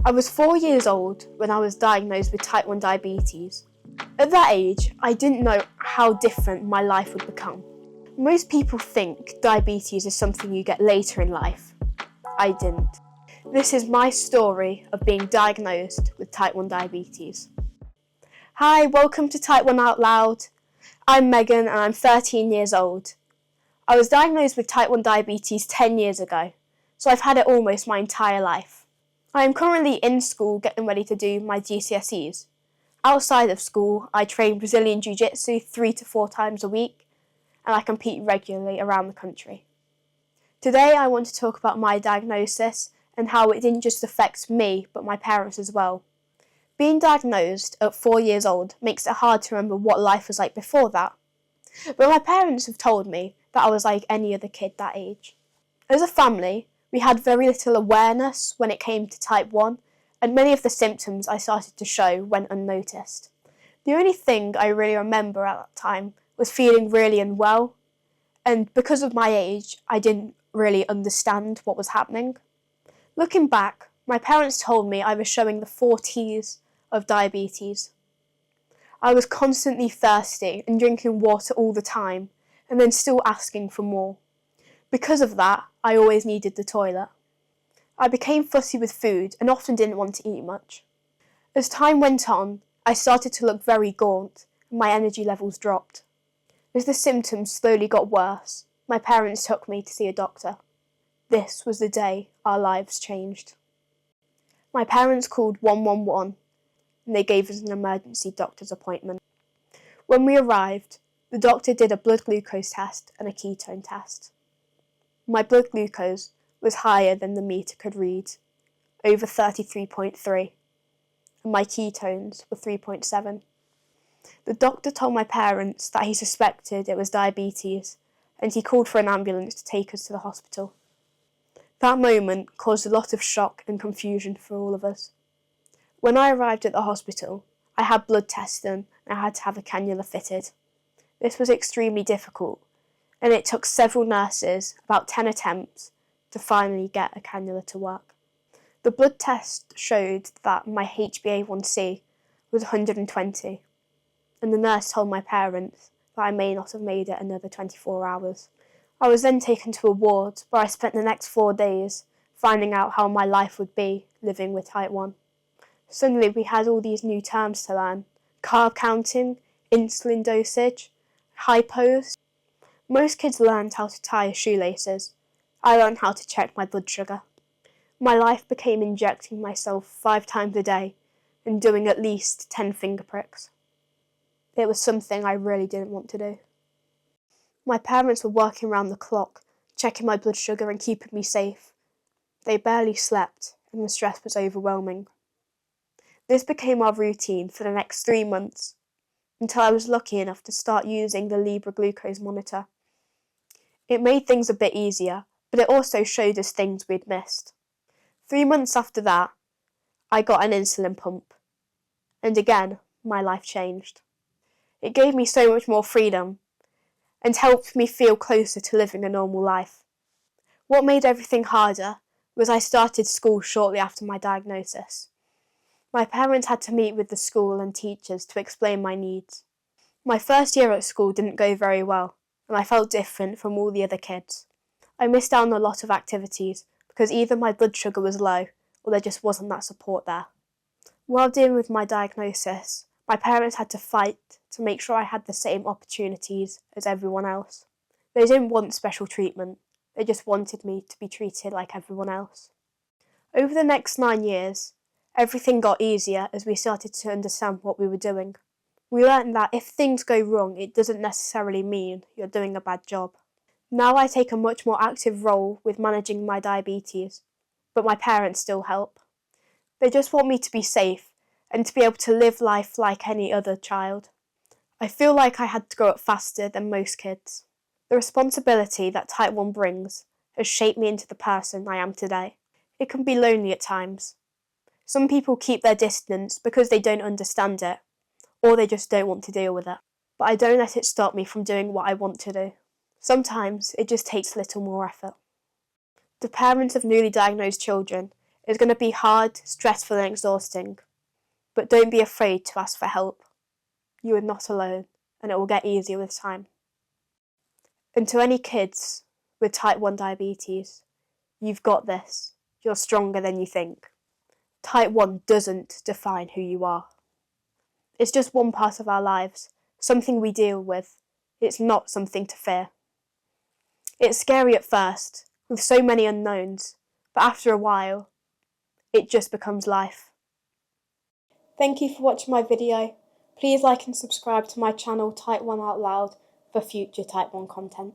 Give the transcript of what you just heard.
I was 4 years old when I was diagnosed with type 1 diabetes. At that age, I didn't know how different my life would become. Most people think diabetes is something you get later in life. I didn't. This is my story of being diagnosed with type 1 diabetes. Hi, welcome to Type 1 Out Loud. I'm Megan and I'm 13 years old. I was diagnosed with type 1 diabetes 10 years ago, so I've had it almost my entire life. I am currently in school getting ready to do my GCSEs. Outside of school, I train Brazilian Jiu Jitsu 3 to 4 times a week, and I compete regularly around the country. Today I want to talk about my diagnosis and how it didn't just affect me, but my parents as well. Being diagnosed at 4 years old makes it hard to remember what life was like before that. But my parents have told me that I was like any other kid that age. As a family, we had very little awareness when it came to type 1, and many of the symptoms I started to show went unnoticed. The only thing I really remember at that time was feeling really unwell, and because of my age, I didn't really understand what was happening. Looking back, my parents told me I was showing the 4 T's of diabetes. I was constantly thirsty and drinking water all the time, and then still asking for more. Because of that, I always needed the toilet. I became fussy with food and often didn't want to eat much. As time went on, I started to look very gaunt and my energy levels dropped. As the symptoms slowly got worse, my parents took me to see a doctor. This was the day our lives changed. My parents called 111 and they gave us an emergency doctor's appointment. When we arrived, the doctor did a blood glucose test and a ketone test. My blood glucose was higher than the meter could read, over 33.3, and my ketones were 3.7. The doctor told my parents that he suspected it was diabetes, and he called for an ambulance to take us to the hospital. That moment caused a lot of shock and confusion for all of us. When I arrived at the hospital, I had blood tests done and I had to have a cannula fitted. This was extremely difficult, and it took several nurses about 10 attempts to finally get a cannula to work. The blood test showed that my HbA1c was 120, and the nurse told my parents that I may not have made it another 24 hours. I was then taken to a ward where I spent the next 4 days finding out how my life would be living with type 1. Suddenly we had all these new terms to learn: carb counting, insulin dosage, hypos. Most kids learned how to tie shoelaces. I learned how to check my blood sugar. My life became injecting myself 5 times a day and doing at least 10 finger pricks. It was something I really didn't want to do. My parents were working round the clock, checking my blood sugar and keeping me safe. They barely slept and the stress was overwhelming. This became our routine for the next 3 months, until I was lucky enough to start using the Libre glucose monitor. It made things a bit easier, but it also showed us things we'd missed. 3 months after that, I got an insulin pump, and again, my life changed. It gave me so much more freedom, and helped me feel closer to living a normal life. What made everything harder was I started school shortly after my diagnosis. My parents had to meet with the school and teachers to explain my needs. My first year at school didn't go very well, and I felt different from all the other kids. I missed out on a lot of activities because either my blood sugar was low or there just wasn't that support there. While dealing with my diagnosis, my parents had to fight to make sure I had the same opportunities as everyone else. They didn't want special treatment, they just wanted me to be treated like everyone else. Over the next 9 years, everything got easier as we started to understand what we were doing. We learned that if things go wrong, it doesn't necessarily mean you're doing a bad job. Now I take a much more active role with managing my diabetes, but my parents still help. They just want me to be safe and to be able to live life like any other child. I feel like I had to grow up faster than most kids. The responsibility that type 1 brings has shaped me into the person I am today. It can be lonely at times. Some people keep their distance because they don't understand it, or they just don't want to deal with it. But I don't let it stop me from doing what I want to do. Sometimes it just takes a little more effort. To parents of newly diagnosed children, It's going to be hard, stressful and exhausting, but don't be afraid to ask for help. You are not alone, and it will get easier with time. And to any kids with type 1 diabetes, you've got this. You're stronger than you think. Type 1 doesn't define who you are. It's just one part of our lives, something we deal with. It's not something to fear. It's scary at first, with so many unknowns, but after a while, it just becomes life. Thank you for watching my video. Please like and subscribe to my channel Type 1 Out Loud for future Type 1 content.